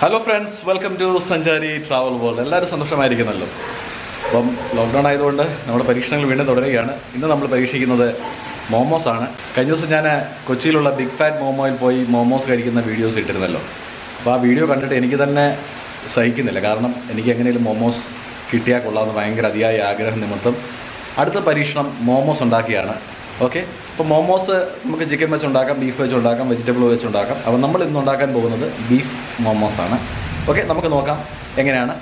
Hello friends, welcome to സഞ്ചാരി travel world. എല്ലാവരും സന്തോഷമായിരിക്കുന്നല്ലോ. അപ്പം ലോക്ക്ഡൗൺ ആയതുകൊണ്ട് നമ്മുടെ പരീക്ഷണങ്ങൾ വീണ്ടും തുടരുകയാണ്. ഇന്ന് നമ്മൾ പരീക്ഷിക്കുന്നത് മോമോസ് ആണ്. കഴിഞ്ഞ ദിവസം ഞാൻ കൊച്ചിയിലുള്ള ബിഗ് ഫാറ്റ് മോമോയിൽ പോയി മോമോസ് കഴിക്കുന്ന വീഡിയോസ് ഇട്ടിരുന്നല്ലോ. അപ്പോൾ ആ വീഡിയോ കണ്ടിട്ട് എനിക്ക് തന്നെ സഹിക്കുന്നില്ല. കാരണം എനിക്ക് എങ്ങനെയും മോമോസ് കിട്ടിയാൽ കൊള്ളാമെന്ന് ഭയങ്കര അതിയായ ആഗ്രഹം നിമിത്തം അടുത്ത പരീക്ഷണം മോമോസ് ഉണ്ടാക്കിയാണ്. ഓക്കെ, അപ്പോൾ മോമോസ് നമുക്ക് ചിക്കൻ വെച്ച് ഉണ്ടാക്കാം, ബീഫ് വെച്ച് ഉണ്ടാക്കാം, വെജിറ്റബിൾ വെച്ച് ഉണ്ടാക്കാം. അപ്പോൾ നമ്മൾ ഇന്ന് ഉണ്ടാക്കാൻ പോകുന്നത് ബീഫ് മോമോസ് ആണ്. ഓക്കെ, നമുക്ക് നോക്കാം എങ്ങനെയാണ്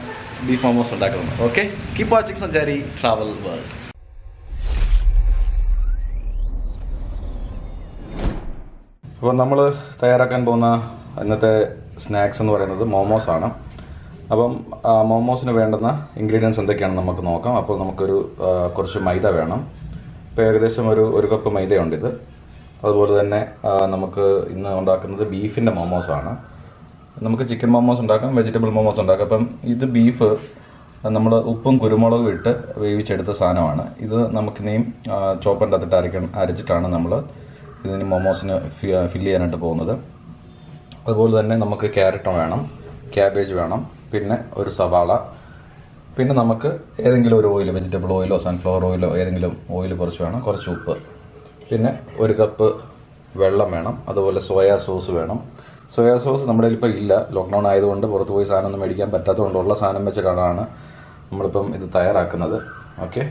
ബീഫ് മോമോസ് ഉണ്ടാക്കുന്നത്. ഓക്കെ, കീപ് വാച്ചിങ് സഞ്ചാരി ട്രാവൽ വേൾഡ്. അപ്പോൾ നമ്മൾ തയ്യാറാക്കാൻ പോകുന്ന ഇന്നത്തെ സ്നാക്സ് എന്ന് പറയുന്നത് മോമോസ് ആണ്. അപ്പം മോമോസിന് വേണ്ടുന്ന ഇൻഗ്രീഡിയൻസ് എന്തൊക്കെയാണെന്ന് നമുക്ക് നോക്കാം. അപ്പോൾ നമുക്കൊരു കുറച്ച് മൈദ വേണം. ഇപ്പോൾ ഏകദേശം ഒരു കപ്പ് മൈദയുണ്ട്. അതുപോലെ തന്നെ നമുക്ക് ഇന്ന് ഉണ്ടാക്കുന്നത് ബീഫിൻ്റെ മോമോസ് ആണ്. നമുക്ക് ചിക്കൻ മോമോസ് ഉണ്ടാക്കാം, വെജിറ്റബിൾ മോമോസ് ഉണ്ടാക്കാം. അപ്പം ഇത് ബീഫ് നമ്മൾ ഉപ്പും കുരുമുളകും ഇട്ട് വേവിച്ചെടുത്ത സാധനമാണ്. ഇത് നമുക്കിനിയും ചോപ്പറിൻ്റെ അകത്തിട്ട് അരച്ചിട്ടാണ് നമ്മൾ ഇതിന് മോമോസിന് ഫില്ല് ചെയ്യാനായിട്ട് പോകുന്നത്. അതുപോലെ തന്നെ നമുക്ക് ക്യാരറ്റ് വേണം, ക്യാബേജ് വേണം, പിന്നെ ഒരു സവാള, പിന്നെ നമുക്ക് ഏതെങ്കിലും ഒരു ഓയിൽ, വെജിറ്റബിൾ ഓയിലോ സൺഫ്ലവർ ഓയിലോ ഏതെങ്കിലും ഓയിൽ കുറച്ച് വേണം, കുറച്ച് ഉപ്പ്, പിന്നെ ഒരു കപ്പ് വെള്ളം വേണം. അതുപോലെ സോയാ സോസ് വേണം. സോയാ സോസ് നമ്മുടെ ഇപ്പോൾ ഇല്ല, ലോക്ക്ഡൗൺ ആയതുകൊണ്ട് പുറത്ത് പോയി സാധനം ഒന്നും മേടിക്കാൻ പറ്റാത്തതുകൊണ്ടുള്ള സാധനം വെച്ചിട്ടാണ് നമ്മളിപ്പം ഇത് തയ്യാറാക്കുന്നത്. ഓക്കെ,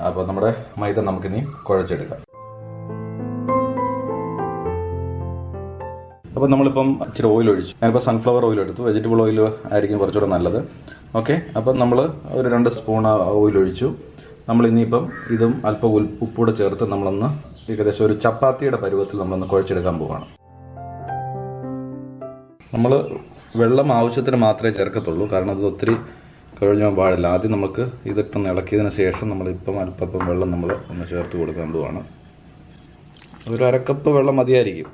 അപ്പോൾ നമ്മുടെ മൈദ നമുക്കിനി കുഴച്ചെടുക്കാം. അപ്പോൾ നമ്മളിപ്പം ഇച്ചിരി ഓയിൽ ഒഴിച്ചു. ഞാനിപ്പോൾ സൺഫ്ലവർ ഓയിൽ എടുത്തു. വെജിറ്റബിൾ ഓയിൽ ആയിരിക്കും കുറച്ചുകൂടെ നല്ലത്. ഓക്കെ, അപ്പം നമ്മൾ ഒരു 2 സ്പൂൺ ഓയിൽ ഒഴിച്ചു. നമ്മൾ ഇനിയിപ്പം ഇതും അല്പം ഉപ്പൂടെ ചേർത്ത് നമ്മളൊന്ന് ഏകദേശം ഒരു ചപ്പാത്തിയുടെ പരുവത്തിൽ നമ്മളൊന്ന് കുഴച്ചെടുക്കാൻ പോവുകയാണ്. നമ്മൾ വെള്ളം ആവശ്യത്തിന് മാത്രമേ ചേർക്കത്തുള്ളൂ, കാരണം അത് ഒത്തിരി കഴിഞ്ഞു പോകാൻ പാടില്ല. ആദ്യം നമുക്ക് ഇതിട്ടൊന്ന് ഇളക്കിയതിന് ശേഷം നമ്മളിപ്പം അല്പം വെള്ളം നമ്മൾ ഒന്ന് ചേർത്ത് കൊടുക്കാൻ പോവുകയാണ്. ഒരു അരക്കപ്പ് വെള്ളം മതിയായിരിക്കും.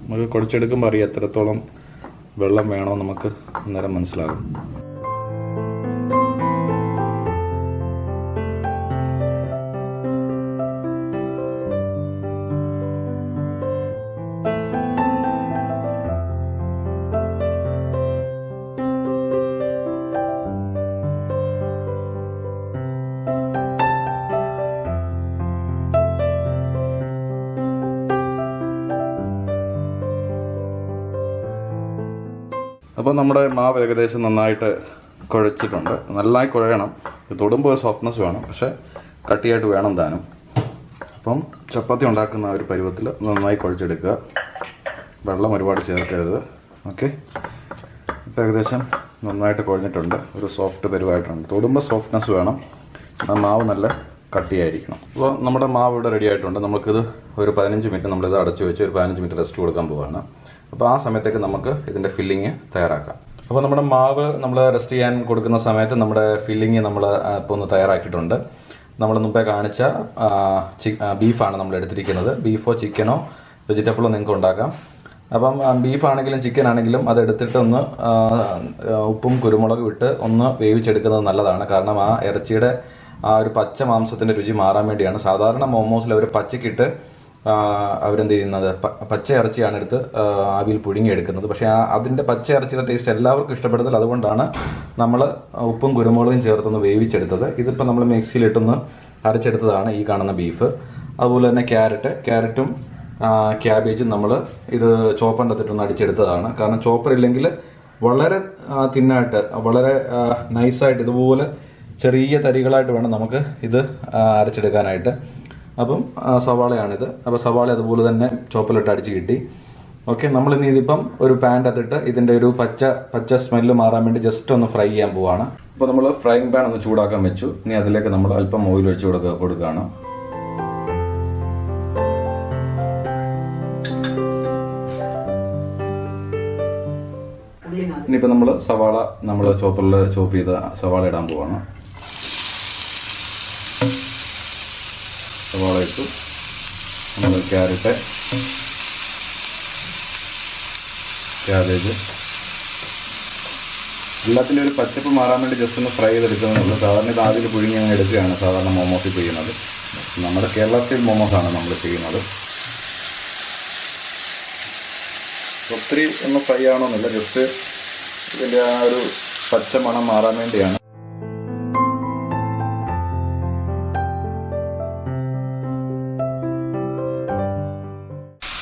നമുക്ക് കുഴച്ചെടുക്കുമ്പോൾ അറിയാം എത്രത്തോളം വെള്ളം വേണോ നമുക്ക് അന്നേരം മനസ്സിലാകും. അപ്പോൾ നമ്മുടെ മാവ് ഏകദേശം നന്നായിട്ട് കുഴച്ചിട്ടുണ്ട്. നന്നായി കുഴയണം. തൊടുമ്പോൾ ഒരു സോഫ്റ്റ്നെസ് വേണം, പക്ഷേ കട്ടിയായിട്ട് വേണം താനും. അപ്പം ചപ്പാത്തി ഉണ്ടാക്കുന്ന ഒരു പരുവത്തിൽ നന്നായി കുഴച്ചെടുക്കുക. വെള്ളം ഒരുപാട് ചേർക്കരുത്. ഓക്കെ, ഇപ്പോൾ ഏകദേശം നന്നായിട്ട് കുഴഞ്ഞിട്ടുണ്ട്. ഒരു സോഫ്റ്റ് പരുവായിട്ടുണ്ട്. തൊടുമ്പോൾ സോഫ്റ്റ്നെസ് വേണം. മാവ് നല്ല കട്ടിയായിരിക്കണം. അപ്പോൾ നമ്മുടെ മാവ് ഇവിടെ റെഡി ആയിട്ടുണ്ട്. നമുക്കിത് ഒരു 15 മിനിറ്റ് നമ്മളിത് അടച്ചു വെച്ച് ഒരു 15 മിനിറ്റ് റെസ്റ്റ് കൊടുക്കാൻ പോവുകയാണ്. അപ്പോൾ ആ സമയത്തേക്ക് നമുക്ക് ഇതിൻ്റെ ഫില്ലിങ് തയ്യാറാക്കാം. അപ്പോൾ നമ്മുടെ മാവ് നമ്മൾ റെസ്റ്റ് ചെയ്യാൻ കൊടുക്കുന്ന സമയത്ത് നമ്മുടെ ഫില്ലിങ് നമ്മൾ ഇപ്പോൾ ഒന്ന് തയ്യാറാക്കിയിട്ടുണ്ട്. നമ്മൾ മുമ്പേ കാണിച്ച ബീഫാണ് നമ്മൾ എടുത്തിരിക്കുന്നത്. ബീഫോ ചിക്കനോ വെജിറ്റബിളോ നിങ്ങൾക്ക് ഉണ്ടാക്കാം. അപ്പം ബീഫാണെങ്കിലും ചിക്കൻ ആണെങ്കിലും അതെടുത്തിട്ട് ഒന്ന് ഉപ്പും കുരുമുളകും ഇട്ട് ഒന്ന് വേവിച്ചെടുക്കുന്നത് നല്ലതാണ്. കാരണം ആ ഇറച്ചിയുടെ ആ ഒരു പച്ച മാംസത്തിൻ്റെ രുചി മാറാൻ വേണ്ടിയാണ്. സാധാരണ മോമോസിൽ അവർ പച്ചക്കിട്ട് അവരെന്ത് ചെയ്യുന്നത്, പച്ച ഇറച്ചിയാണ് എടുത്ത് ആവിയിൽ പുഴുങ്ങിയെടുക്കുന്നത്. പക്ഷേ അതിൻ്റെ പച്ച ഇറച്ചിയുടെ ടേസ്റ്റ് എല്ലാവർക്കും ഇഷ്ടപ്പെടുന്നില്ല. അതുകൊണ്ടാണ് നമ്മൾ ഉപ്പും കുരുമുളകും ചേർത്തൊന്ന് വേവിച്ചെടുത്തത്. ഇതിപ്പോൾ നമ്മൾ മിക്സിയിലിട്ടൊന്ന് അരച്ചെടുത്തതാണ് ഈ കാണുന്ന ബീഫ്. അതുപോലെ തന്നെ ക്യാരറ്റും ക്യാബേജും നമ്മൾ ഇത് ചോപ്പറിൻ്റെ അകത്തിട്ടൊന്ന് അടിച്ചെടുത്തതാണ്. കാരണം ചോപ്പർ ഇല്ലെങ്കിൽ വളരെ തിന്നായിട്ട് വളരെ നൈസായിട്ട് ഇതുപോലെ ചെറിയ തരികളായിട്ട് വേണം നമുക്ക് ഇത് അരച്ചെടുക്കാനായിട്ട്. അപ്പം സവാളയാണിത്. അപ്പോൾ സവാള അതുപോലെ തന്നെ ചോപ്പിലിട്ട് അടിച്ച് കിട്ടി. ഓക്കെ, നമ്മളിനി ഇതിപ്പം ഒരു പാൻ്റെ അകത്തിട്ട് ഇതിൻ്റെ ഒരു പച്ച സ്മെല്ല് മാറാൻ വേണ്ടി ജസ്റ്റ് ഒന്ന് ഫ്രൈ ചെയ്യാൻ പോവാണ്. അപ്പോൾ നമ്മൾ ഫ്രൈങ് പാൻ ഒന്ന് ചൂടാക്കാൻ വെച്ചു. ഇനി അതിലേക്ക് നമ്മൾ അല്പം ഓയിൽ ഒഴിച്ച് കൊടുക്കുകയാണ്. ഇനിയിപ്പോൾ നമ്മൾ സവാള ചോപ്പറിൽ ചോപ്പ് ചെയ്ത സവാള ഇടാൻ പോവാണ്. സവാള ഇട്ടു. നമ്മൾ ക്യാബേജ് എല്ലാത്തിൻ്റെ ഒരു പച്ചപ്പ് മാറാൻ വേണ്ടി ജസ്റ്റ് ഒന്ന് ഫ്രൈ ചെയ്തെടുക്കുന്നുള്ളൂ. സാധാരണ ഇത് ആദ്യം പുഴുങ്ങി അങ്ങ് എടുക്കുകയാണ് സാധാരണ മോമോസ് ചെയ്യുന്നത്. നമ്മുടെ കേരള സ്റ്റൈൽ മോമോസാണ് നമ്മൾ ചെയ്യുന്നത്. അപ്പോൾ ഒത്തിരി ഒന്ന് ഫ്രൈ ആവണമെന്നില്ല, ജസ്റ്റ് ഇതിൻ്റെ ആ ഒരു പച്ച മണം മാറാൻ വേണ്ടിയാണ്.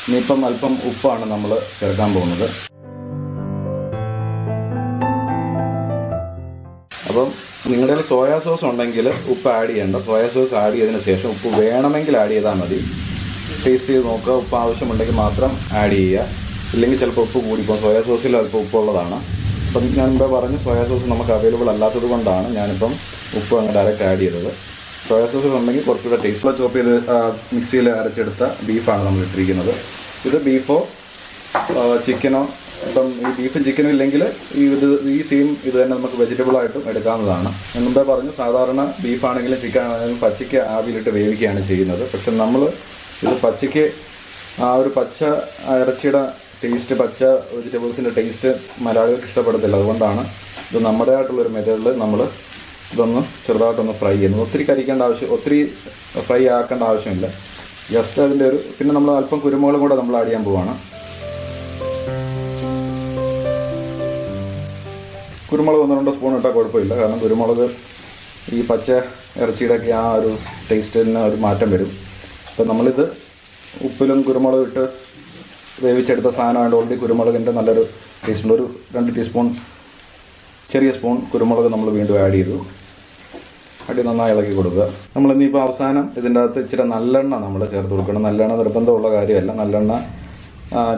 ഇനിയിപ്പം അല്പം ഉപ്പാണ് നമ്മൾ ചേർക്കാൻ പോകുന്നത്. അപ്പം നിങ്ങളുടെ കയ്യിൽ സോയാ സോസ് ഉണ്ടെങ്കിൽ ഉപ്പ് ആഡ് ചെയ്യേണ്ട. സോയാ സോസ് ആഡ് ചെയ്തതിന് ശേഷം ഉപ്പ് വേണമെങ്കിൽ ആഡ് ചെയ്താൽ മതി. ടേസ്റ്റ് ചെയ്ത് നോക്കുക, ഉപ്പ് ആവശ്യമുണ്ടെങ്കിൽ മാത്രം ആഡ് ചെയ്യുക. ഇല്ലെങ്കിൽ ചിലപ്പോൾ ഉപ്പ് കൂടിപ്പോൾ സോയാ സോസിൽ അല്പം ഉപ്പുള്ളതാണ്. അപ്പം ഞാൻ മുമ്പേ പറഞ്ഞു സോയാ സോസ് നമുക്ക് അവൈലബിൾ അല്ലാത്തത് കൊണ്ടാണ് ഞാനിപ്പം ഉപ്പ് അങ്ങ് ഡയറക്റ്റ് ആഡ് ചെയ്തത്. സോയാ സോസ് ഉണ്ടെങ്കിൽ കുറച്ചുകൂടെ ടേസ്റ്റ്. ചോപ്പ് ചെയ്ത് മിക്സിയിൽ അരച്ചെടുത്ത ബീഫാണ് നമ്മൾ ഇട്ടിരിക്കുന്നത്. ഇത് ബീഫോ ചിക്കനോ, ഇപ്പം ഈ ബീഫും ചിക്കനും ഇല്ലെങ്കിൽ ഈ സെയിം ഇത് തന്നെ നമുക്ക് വെജിറ്റബിളായിട്ടും എടുക്കാവുന്നതാണ്. ഞാൻ മുമ്പേ പറഞ്ഞു സാധാരണ ബീഫാണെങ്കിലും ചിക്കൻ ആണെങ്കിലും പച്ചയ്ക്ക് ആവിയിലിട്ട് വേവിക്കുകയാണ് ചെയ്യുന്നത്. പക്ഷെ നമ്മൾ ഇത് പച്ചയ്ക്ക് ആ ഒരു പച്ച ഇറച്ചിയുടെ ടേസ്റ്റ്, പച്ച വെജിറ്റബിൾസിൻ്റെ ടേസ്റ്റ് മലയാളികൾക്ക് ഇഷ്ടപ്പെടത്തില്ല. അതുകൊണ്ടാണ് ഇത് നമ്മുടെ ആയിട്ടുള്ളൊരു മെത്തേഡിൽ നമ്മൾ ഇതൊന്ന് ചെറുതായിട്ടൊന്ന് ഫ്രൈ ചെയ്യുന്നത്. ഒത്തിരി കരിക്കേണ്ട ആവശ്യം, ഒത്തിരി ഫ്രൈ ആക്കേണ്ട ആവശ്യമില്ല. ജസ്റ്റ് അതിൻ്റെ ഒരു, പിന്നെ നമ്മൾ അല്പം കുരുമുളകും കൂടെ നമ്മൾ ആഡ് ചെയ്യാൻ പോവാണ്. കുരുമുളക് 1-2 സ്പൂൺ ഇട്ടാൽ കുഴപ്പമില്ല. കാരണം കുരുമുളക് ഈ പച്ച ഇറച്ചിയുടെയൊക്കെ ആ ഒരു ടേസ്റ്റിന് ഒരു മാറ്റം വരും. അപ്പം നമ്മളിത് ഉപ്പിലും കുരുമുളകും ഇട്ട് വേവിച്ചെടുത്ത സാധനമായിട്ട് ഓൾറെഡി കുരുമുളകിൻ്റെ നല്ലൊരു ടേസ്റ്റ് ഉണ്ട്. ഒരു 2 ടീസ്പൂൺ ചെറിയ സ്പൂൺ കുരുമുളക് നമ്മൾ വീണ്ടും ആഡ് ചെയ്തു. അടി നന്നായി ഇളക്കി കൊടുക്കുക. നമ്മളിനിയിപ്പോൾ അവസാനം ഇതിൻ്റെ അകത്ത് ഇച്ചിരി നല്ലെണ്ണ നമ്മൾ ചേർത്ത് കൊടുക്കണം. നല്ലെണ്ണ നിർബന്ധമുള്ള കാര്യമല്ല. നല്ലെണ്ണ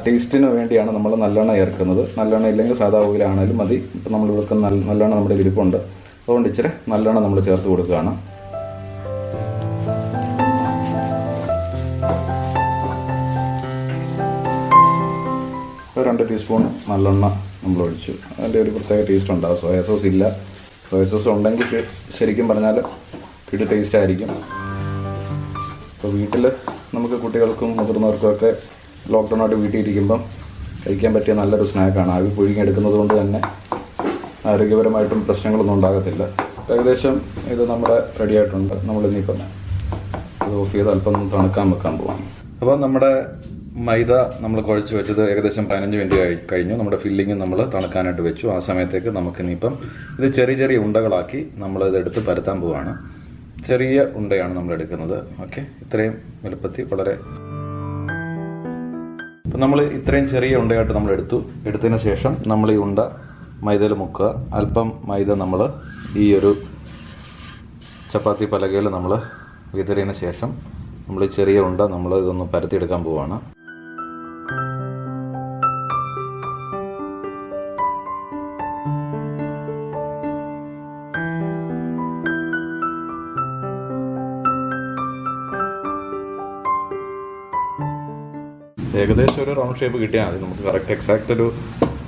ടേസ്റ്റിന് വേണ്ടിയാണ് നമ്മൾ നല്ലെണ്ണ ചേർക്കുന്നത്. നല്ലെണ്ണ ഇല്ലെങ്കിൽ സാധാ ഓയിലാണെങ്കിലും മതി. ഇപ്പം നമ്മൾ വെക്കുന്ന നല്ലെണ്ണ നമ്മുടെ ഇരിപ്പുണ്ട്. അതുകൊണ്ട് ഇച്ചിരി നല്ലെണ്ണ നമ്മൾ ചേർത്ത് കൊടുക്കുകയാണ്. ഒരു 2 ടീസ്പൂൺ നല്ലെണ്ണ നമ്മൾ ഒഴിച്ചു. അതിൻ്റെ ഒരു പ്രത്യേക ടേസ്റ്റ് ഉണ്ടാകും. സോയാ സോസ് ഇല്ല. സോയാ സോസ് ഉണ്ടെങ്കിൽ ശരിക്കും പറഞ്ഞാൽ ഇത് ടേസ്റ്റ് ആയിരിക്കും. ഇപ്പോൾ വീട്ടിൽ നമുക്ക് കുട്ടികൾക്കും മുതിർന്നവർക്കും ഒക്കെ ലോക്ക്ഡൗൺ ആയിട്ട് വീട്ടിൽ ഇരിക്കുമ്പം കഴിക്കാൻ പറ്റിയ നല്ലൊരു സ്നാക്കാണ്. ആവി പുഴുങ്ങിയെടുക്കുന്നത് കൊണ്ട് തന്നെ ആരോഗ്യപരമായിട്ടും പ്രശ്നങ്ങളൊന്നും ഉണ്ടാകത്തില്ല. ഏകദേശം ഇത് നമ്മുടെ റെഡി ആയിട്ടുണ്ട്. നമ്മളിന്നിപ്പം ഇത് ഓഫ് ചെയ്ത് അല്പം തണുക്കാൻ വെക്കാൻ പോവാം. അപ്പോൾ നമ്മുടെ മൈദ നമ്മൾ കുഴച്ച് വെച്ചത് ഏകദേശം 15 മിനിറ്റ് കഴിഞ്ഞു. നമ്മുടെ ഫില്ലിങ് നമ്മൾ തണുക്കാനായിട്ട് വെച്ചു. ആ സമയത്തേക്ക് നമുക്കിനിയിപ്പം ഇത് ചെറിയ ചെറിയ ഉണ്ടകളാക്കി നമ്മൾ ഇതെടുത്ത് പരത്താൻ പോവുകയാണ്. ചെറിയ ഉണ്ടയാണ് നമ്മൾ എടുക്കുന്നത്. ഓക്കെ, ഇത്രയും വലുപ്പത്തിൽ വളരെ. അപ്പം നമ്മൾ ഇത്രയും ചെറിയ ഉണ്ടയായിട്ട് നമ്മൾ എടുത്തതിന് ശേഷം നമ്മൾ ഈ ഉണ്ട മൈദയിൽ മുക്കുക. അല്പം മൈദ നമ്മൾ ഈ ഒരു ചപ്പാത്തി പലകയിൽ നമ്മൾ വിതറിയതിന് ശേഷം നമ്മൾ ഈ ചെറിയ ഉണ്ട നമ്മൾ ഇതൊന്ന് പരത്തിയെടുക്കാൻ പോവുകയാണ്. ഏകദേശം ഒരു റൗണ്ട് ഷേപ്പ് കിട്ടിയാൽ മതി. നമുക്ക് കറക്റ്റ് എക്സാക്റ്റ് ഒരു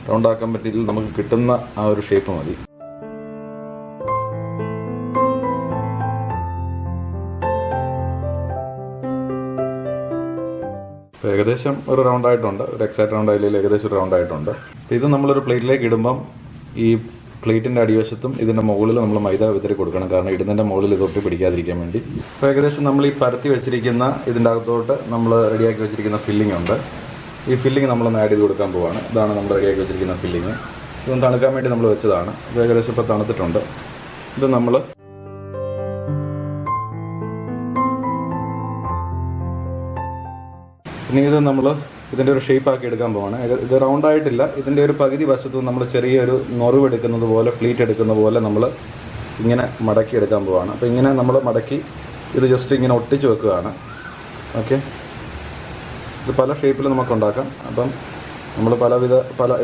റൗണ്ട് ആക്കാൻ പറ്റിയില്ല. നമുക്ക് കിട്ടുന്ന ആ ഒരു ഷേപ്പ് മതി. ഏകദേശം ഒരു റൗണ്ട് ആയിട്ടുണ്ട്. ഒരു എക്സാക്റ്റ് റൗണ്ട് ആയില്ലെങ്കിൽ ഏകദേശം ഒരു റൗണ്ട് ആയിട്ടുണ്ട്. ഇത് നമ്മളൊരു പ്ലേറ്റിലേക്ക് ഇടുമ്പം ഈ പ്ലേറ്റിൻ്റെ അടിവശത്തും ഇതിൻ്റെ മുകളിൽ നമ്മൾ മൈദ വിതറി കൊടുക്കണം. കാരണം ഇടുന്നതിൻ്റെ മുകളിൽ ഇത് ഒട്ടി പിടിക്കാതിരിക്കാൻ വേണ്ടി. അപ്പോൾ ഏകദേശം നമ്മൾ ഈ പരത്തി വെച്ചിരിക്കുന്ന ഇതിൻ്റെ അകത്തോട്ട് നമ്മൾ റെഡിയാക്കി വെച്ചിരിക്കുന്ന ഫില്ലിംഗ് ഉണ്ട്. ഈ ഫില്ലിംഗ് നമ്മളൊന്ന് ആഡ് ചെയ്ത് കൊടുക്കാൻ പോവാണ്. ഇതാണ് നമ്മൾ റെഡിയാക്കി വെച്ചിരിക്കുന്ന ഫില്ലിംഗ്. ഇതൊന്ന് തണുക്കാൻ വേണ്ടി നമ്മൾ വെച്ചതാണ്. ഇത് ഏകദേശം ഇപ്പോൾ തണുത്തിട്ടുണ്ട്. ഇത് നമ്മൾ ഇനി ഇത് നമ്മൾ ഇതിൻ്റെ ഒരു ഷേപ്പ് ആക്കി എടുക്കാൻ പോവാണ്. ഇത് റൗണ്ട് ആയിട്ടില്ല. ഇതിൻ്റെ ഒരു പകുതി വശത്ത് നമ്മൾ ചെറിയൊരു നൊറിവ് എടുക്കുന്നത് പോലെ, ഫ്ലീറ്റ് എടുക്കുന്ന പോലെ നമ്മൾ ഇങ്ങനെ മടക്കി എടുക്കാൻ പോവാണ്. അപ്പോൾ ഇങ്ങനെ നമ്മൾ മടക്കി ഇത് ജസ്റ്റ് ഇങ്ങനെ ഒട്ടിച്ച് വെക്കുകയാണ്. ഓക്കെ, ഇത് പല ഷേപ്പിൽ നമുക്ക് ഉണ്ടാക്കാം. അപ്പം നമ്മൾ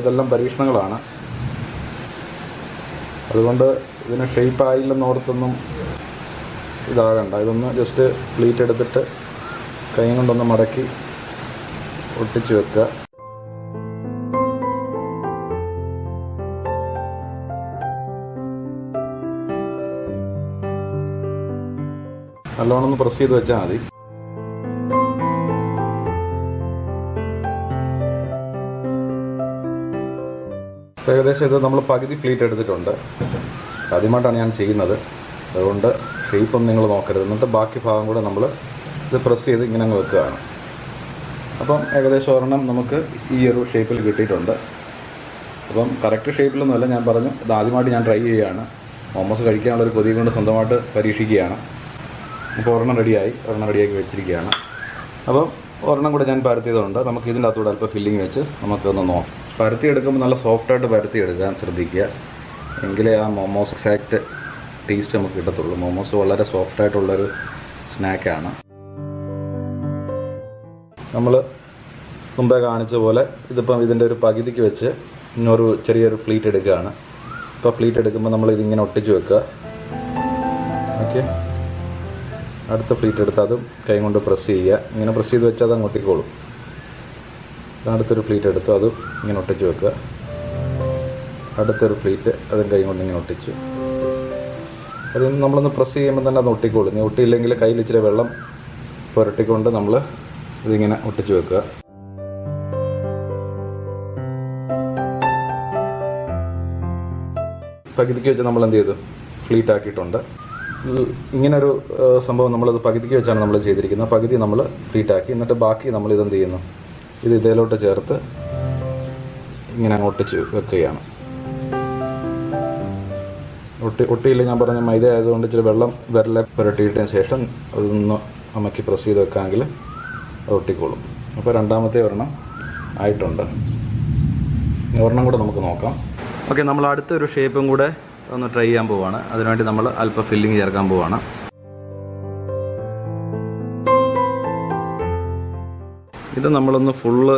ഇതെല്ലാം പരീക്ഷണങ്ങളാണ്. അതുകൊണ്ട് ഇതിന് ഷേപ്പ് ആയില്ലെന്ന് ഓർത്തൊന്നും ഇതാകണ്ട. ഇതൊന്ന് ജസ്റ്റ് പ്ലീറ്റ് എടുത്തിട്ട് കൈ കൊണ്ടൊന്ന് മടക്കി ഒട്ടിച്ച് വെക്കുക. നല്ലോണം ഒന്ന് പ്രസ് ചെയ്ത് വെച്ചാൽ മതി. ഏകദേശം ഇത് നമ്മൾ പകുതി ഫ്ലീറ്റ് എടുത്തിട്ടുണ്ട്. ആദ്യമായിട്ടാണ് ഞാൻ ചെയ്യുന്നത്. അതുകൊണ്ട് ഷേപ്പൊന്നും നിങ്ങൾ നോക്കരുത്. എന്നിട്ട് ബാക്കി ഭാഗം കൂടെ നമ്മൾ ഇത് പ്രസ് ചെയ്ത് ഇങ്ങനെ അങ്ങ് വെക്കുകയാണ്. അപ്പം ഏകദേശം ഒരെണ്ണം നമുക്ക് ഈ ഒരു ഷേപ്പിൽ കിട്ടിയിട്ടുണ്ട്. അപ്പം കറക്റ്റ് ഷേപ്പിലൊന്നുമല്ല ഞാൻ പറഞ്ഞു, ഇത് ആദ്യമായിട്ട് ഞാൻ ട്രൈ ചെയ്യുകയാണ്. മോമോസ് കഴിക്കാനുള്ളൊരു കൊതി കൊണ്ട് സ്വന്തമായിട്ട് പരീക്ഷിക്കുകയാണ്. അപ്പോൾ ഒരെണ്ണം റെഡിയാക്കി വെച്ചിരിക്കുകയാണ്. അപ്പം ഒരെണ്ണം കൂടെ ഞാൻ പരത്തിയതുകൊണ്ട് നമുക്ക് ഇതിൻ്റെ അകത്തൂടെ അല്പം ഫില്ലിങ് വെച്ച് നമുക്കൊന്ന് നോക്കാം. പരത്തിയെടുക്കുമ്പോൾ നല്ല സോഫ്റ്റായിട്ട് പരത്തിയെടുക്കാൻ ശ്രദ്ധിക്കുക, എങ്കിലേ ആ മോമോസ് എക്സാക്റ്റ് ടേസ്റ്റ് നമുക്ക് കിട്ടത്തുള്ളൂ. മോമോസ് വളരെ സോഫ്റ്റായിട്ടുള്ളൊരു സ്നാക്കാണ്. നമ്മൾ മുമ്പേ കാണിച്ച പോലെ ഇതിപ്പം ഇതിൻ്റെ ഒരു പകുതിക്ക് വെച്ച് ഇന്നൊരു ചെറിയൊരു ഫ്ലീറ്റ് എടുക്കുകയാണ്. ഇപ്പോൾ ഫ്ലീറ്റ് എടുക്കുമ്പോൾ നമ്മൾ ഇതിങ്ങനെ ഒട്ടിച്ച് വെക്കുക. ഓക്കെ, അടുത്ത ഫ്ലീറ്റ് എടുത്ത് അതും കൈ കൊണ്ട് പ്രസ് ചെയ്യുക. ഇങ്ങനെ പ്രസ് ചെയ്ത് വെച്ചാൽ അത് അങ്ങ് ഒട്ടിക്കോളും. അടുത്തൊരു ഫ്ലീറ്റ് എടുത്തു അതും ഇങ്ങനെ ഒട്ടിച്ച് വെക്കുക. അടുത്തൊരു ഫ്ലീറ്റ് അതും കൈ കൊണ്ട് ഇങ്ങനെ ഒട്ടിച്ചു. അത് നമ്മളൊന്ന് പ്രസ് ചെയ്യുമ്പോൾ തന്നെ അത് ഒട്ടിക്കോളും. ഇനി ഒട്ടിയില്ലെങ്കിൽ കയ്യിൽ ഇച്ചിരി വെള്ളം പുരട്ടിക്കൊണ്ട് നമ്മൾ ഇതിങ്ങനെ ഒട്ടിച്ച് വെക്കുക. പകുതിക്ക് വെച്ച് നമ്മൾ എന്ത് ചെയ്തു, ഫ്ലീറ്റ് ആക്കിയിട്ടുണ്ട്. ഇങ്ങനൊരു സംഭവം നമ്മളത് പകുതിക്ക് വെച്ചാണ് നമ്മൾ ചെയ്തിരിക്കുന്നത്. പകുതി നമ്മൾ ഫ്ലീറ്റ് ആക്കി, എന്നിട്ട് ബാക്കി നമ്മൾ ഇതെന്ത് ചെയ്യുന്നു, ഇത് ഇതിലോട്ട് ചേർത്ത് ഇങ്ങനെ അങ്ങ് ഒട്ടിച്ച് വെക്കുകയാണ്. ഒട്ടിയില്ല, ഞാൻ പറഞ്ഞ മൈദ ആയതുകൊണ്ട് ഇച്ചിരി വെള്ളം വിരലെ പുരട്ടിയിട്ടതിന് ശേഷം അതൊന്ന് അമക്കി പ്രസ് ചെയ്ത് വെക്കാമെങ്കിൽ അത് ഒട്ടിക്കോളും. അപ്പോൾ രണ്ടാമത്തെ ഒരെണ്ണം ആയിട്ടുണ്ട്. ഒരെണ്ണം കൂടെ നമുക്ക് നോക്കാം. ഓക്കെ, നമ്മൾ അടുത്തൊരു ഷേപ്പും കൂടെ ഒന്ന് ട്രൈ ചെയ്യാൻ പോവാണ്. അതിനുവേണ്ടി നമ്മൾ അല്പം ഫില്ലിങ് ചേർക്കാൻ പോവാണ്. ഇത് നമ്മളൊന്ന് ഫുള്ള്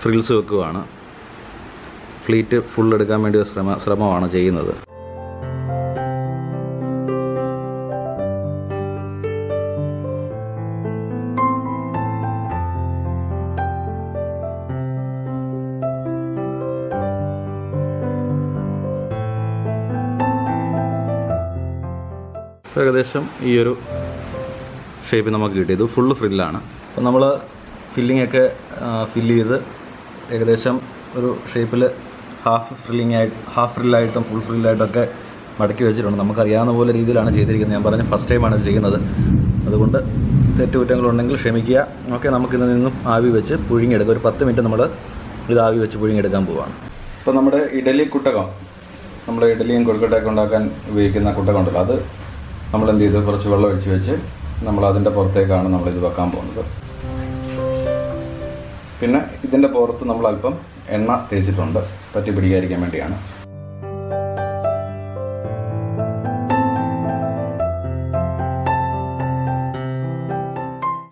ഫ്രിൽസ് വെക്കുകയാണ്. ഫ്ലീറ്റ് ഫുൾ എടുക്കാൻ വേണ്ടി ശ്രമമാണ് ചെയ്യുന്നത്. ഏകദേശം ഈ ഒരു ഷേപ്പ് നമുക്ക് കിട്ടിയത് ഫുള്ള് ഫ്രില്ലാണ്. അപ്പോൾ നമ്മൾ ഫില്ലിങ്ങൊക്കെ ഫില്ല് ചെയ്ത് ഏകദേശം ഒരു ഷേപ്പിൽ ഹാഫ് ഫ്രില്ലായിട്ടും ഫുൾ ഫ്രില്ലായിട്ടൊക്കെ മടക്കി വെച്ചിട്ടുണ്ട്. നമുക്കറിയാവുന്ന പോലെ രീതിയിലാണ് ചെയ്തിരിക്കുന്നത്. ഞാൻ പറഞ്ഞ ഫസ്റ്റ് ടൈമാണ് ഇത് ചെയ്യുന്നത്, അതുകൊണ്ട് തെറ്റുകുറ്റങ്ങളുണ്ടെങ്കിൽ ക്ഷമിക്കുക. ഓക്കെ, നമുക്കിതിൽ നിന്നും ആവി വെച്ച് പുഴുങ്ങിയെടുക്കുക. ഒരു 10 മിനിറ്റ് നമ്മൾ ഇത് ആവി വെച്ച് പുഴുങ്ങിയെടുക്കാൻ പോവുകയാണ്. ഇപ്പോൾ നമ്മുടെ ഇഡലി കുട്ടകം, നമ്മൾ ഇഡലിയും കൊഴുക്കട്ടയൊക്കെ ഉണ്ടാക്കാൻ ഉപയോഗിക്കുന്ന കുട്ടകം ഉണ്ടല്ലോ, അത് നമ്മൾ എന്ത് ചെയ്തു, കുറച്ച് വെള്ളം ഒഴിച്ച് വെച്ച് നമ്മൾ അതിൻ്റെ പുറത്തേക്കാണ് നമ്മളിത് വെക്കാൻ പോകുന്നത്. പിന്നെ ഇതിൻ്റെ പുറത്ത് നമ്മൾ അല്പം എണ്ണ തേച്ചിട്ടുണ്ട്, പറ്റി പിടിക്കാതിരിക്കാൻ വേണ്ടിയാണ്.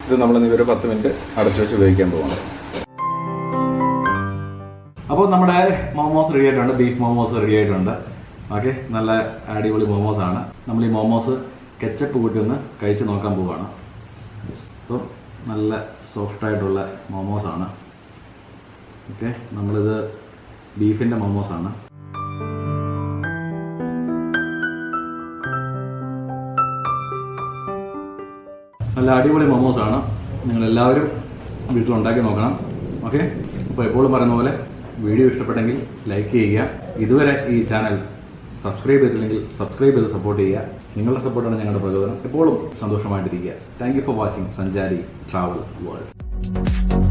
ഇത് നമ്മൾ ഒരു 10 മിനിറ്റ് അടച്ചു വെച്ച് ഉപയോഗിക്കാൻ പോകുന്നത്. അപ്പോൾ നമ്മുടെ മോമോസ് റെഡി ആയിട്ടുണ്ട്, ബീഫ് മോമോസ് റെഡി ആയിട്ടുണ്ട്. ഓക്കെ, നല്ല അടിപൊളി മോമോസ് ആണ്. നമ്മൾ ഈ മോമോസ് കെച്ചപ്പ് കൂട്ടി ഒന്ന് കഴിച്ച് നോക്കാൻ പോവുകയാണ്. അപ്പോൾ നല്ല സോഫ്റ്റായിട്ടുള്ള മോമോസാണ്. ഓക്കെ, നമ്മളിത് ബീഫിൻ്റെ മോമോസാണ്. നല്ല അടിപൊളി മോമോസാണ്. നിങ്ങളെല്ലാവരും വീട്ടിലുണ്ടാക്കി നോക്കണം. ഓക്കെ, അപ്പോൾ എപ്പോഴും പറയുന്ന പോലെ വീഡിയോ ഇഷ്ടപ്പെട്ടെങ്കിൽ ലൈക്ക് ചെയ്യുക. ഇതുവരെ ഈ ചാനൽ സബ്സ്ക്രൈബ് ചെയ്തില്ലെങ്കിൽ സബ്സ്ക്രൈബ് ചെയ്ത് സപ്പോർട്ട് ചെയ്യുക. നിങ്ങളുടെ സപ്പോർട്ടാണ് ഞങ്ങളുടെ പ്രചോദനം. എപ്പോഴും സന്തോഷമായിട്ടിരിക്കുക. താങ്ക് യു ഫോർ വാച്ചിങ് സഞ്ചാരി ട്രാവൽ വേൾഡ്.